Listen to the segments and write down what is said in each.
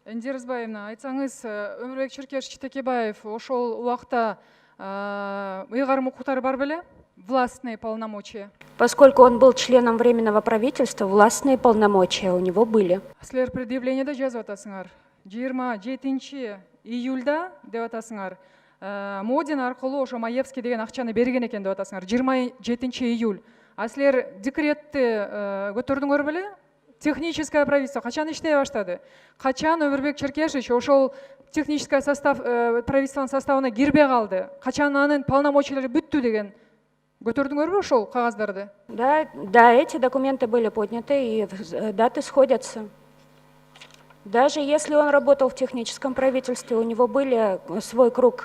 Индира Збаевна, айтсаңыз, Өмірбек Черкеш Читекебаев ошол убакта ыйгарым укуктары бар беле? Властные полномочия. Поскольку он был членом Временного правительства, властные полномочия у него были. Силер предъявлениеде жазып атасыңар. 27 июльда деп атасыңар. Модин аркылуу ошо Маевский деген акчаны берген экен деп атасыңар. 27 июль. А силер декретти көтөрдүңөр беле? Техническое правительство качан иштей баштады? Качан Өмүрбек Черкешевич ошол технический состав правительствонун составына кирбей калды? Качан анын полномочиялары бүттү деген көтөрдүңөрбү ошол кагаздарды? Да, эти документы были подняты и даты сходятся. Даже если он работал в техническом правительстве, у него были свой круг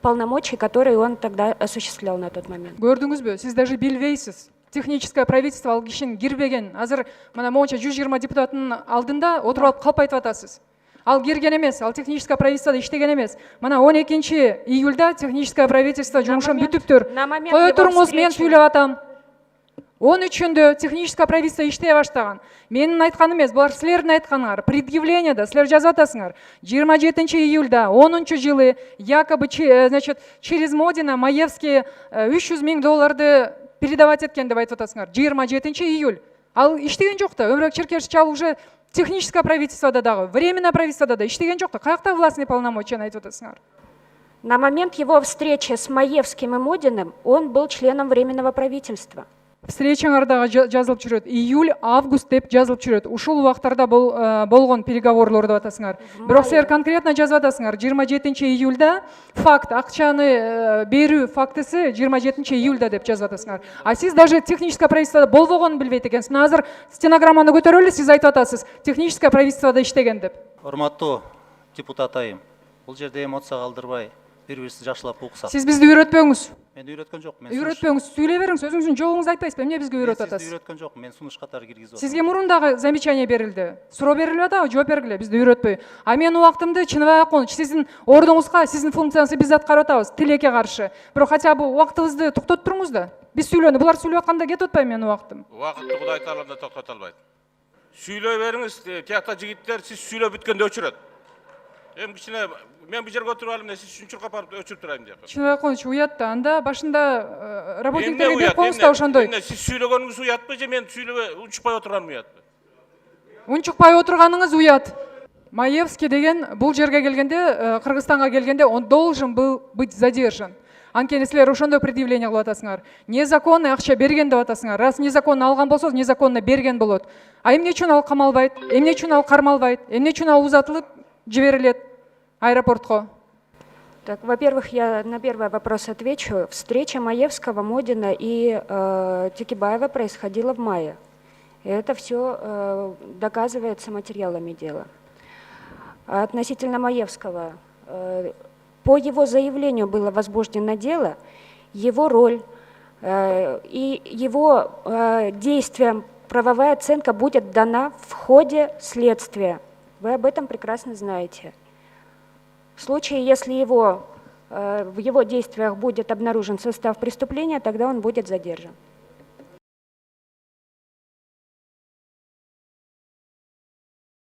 полномочий, которые он тогда осуществлял на тот момент. Көрдүңүзбү? Сиз даже билбейсиз. Техническое правительство ал кишинин кирбеген. Азыр мына моунча 120 депутаттын алдында отуруп алып калп айтып атасыз. Ал кирген эмес, ал техническое правительствода иштеген эмес. Мына 12 июльда техническое правительство жумушун бүтүптүр. Кое туруңуз, мен сүйлөп атам. 13-үндө техническое правительство иштей баштаган. Менин айтканым эмес, булар силердин айтканыңар. Предъявлениеда силер жазып атасыңар. 27 июльда 10 жылы якобы, значит, через Модина Маевский $300 000 передавать эткен деп айтып атасыңар. 27 июль. Ал иштеген жок да. Өмүрбек Черкешевич ал уже техническое правительствода дагы, временное правительствода да иштеген жок да. Каякта властный полномочия айтып атасыңар? На момент его встречи с Маевским и Модиным он был членом Временного правительства. Встречаңарда жазылып жүрөт. Июль, август деп жазылып жүрөт. Ушул убактарда болгон переговорлор деп атасыңар. Бирок силер конкретно жазып атасыңар. 27 июльда факт, акчаны берүү фактысы 27 июльда деп жазып атасыңар. А сиз даже техническое правительствода болбогонун билбейт экенсиз. Азыр стенограмманы көтөрөлү, сиз айтып атасыз. Техническое правительствода иштеген деп. Урматтуу депутат айым, бул жерде эмоция калтырбай, бири-бирибизди жакшылап уксак. Сиз бизди үйрөтпөңүз. Мен үйрөткөн жокмун. Үйрөтпөңүз, сүйлөй бериңиз, өзүңүздүн жолуңузду айтпайсызбы? Эмне бизге үйрөтүп атасыз? Сизди үйрөткөн жокмун, мен сунуш катары киргизип атам. Сизге мурун дагы замечание берилди. Суроо берилип атабы, жооп бергиле, бизди үйрөтпөй. А мен убактымды Чыныбек Акунович, сиздин ордуңузга, сиздин функцияңызды биз аткарып атабыз, тилекке каршы. Бирок хотя бы убактыбызды токтотуп туруңуз да. Биз сүйлөнү, булар сүйлөп атканда кетип атпайбы менин убактым? Убакытты Кудай таалам токтото албайт. Сүйлөй бериңиз, тиякта жигиттер сиз сүйлөп бүткөндө өчүрөт. Эми кичине мен бу жерге отуруп алып, сиз үчүнчү капарып өчүрүп турайын деп. Чыныбек Акунович уят да. Анда башында работниктерге берип коюңуз да ошондой. Сиз сүйлөгөнүңүз уятпы же мен сүйлөбөй унчукпай отурганым уятпы? Унчукпай отурганыңыз уят. Маевский деген бул жерге келгенде, Кыргызстанга келгенде он должен был быть задержан. Анткени силер ошондой предъявление кылып атасыңар. Незаконный акча берген деп атасыңар. Раз незаконно алган болсо, незаконно берген болот. А эмне үчүн ал камалбайт? Эмне үчүн ал кармалбайт? Эмне үчүн ал узатылып жиберилет аэропортко? Так, во-первых, я на первый вопрос отвечу. Встреча Маевского, Модина и Текебаева происходила в мае. И это все доказывается материалами дела. Относительно Маевского, по его заявлению было возбуждено дело, его роль и его действиям правовая оценка будет дана в ходе следствия. Вы об этом прекрасно знаете. В случае, если в его действиях будет обнаружен состав преступления, тогда он будет задержан.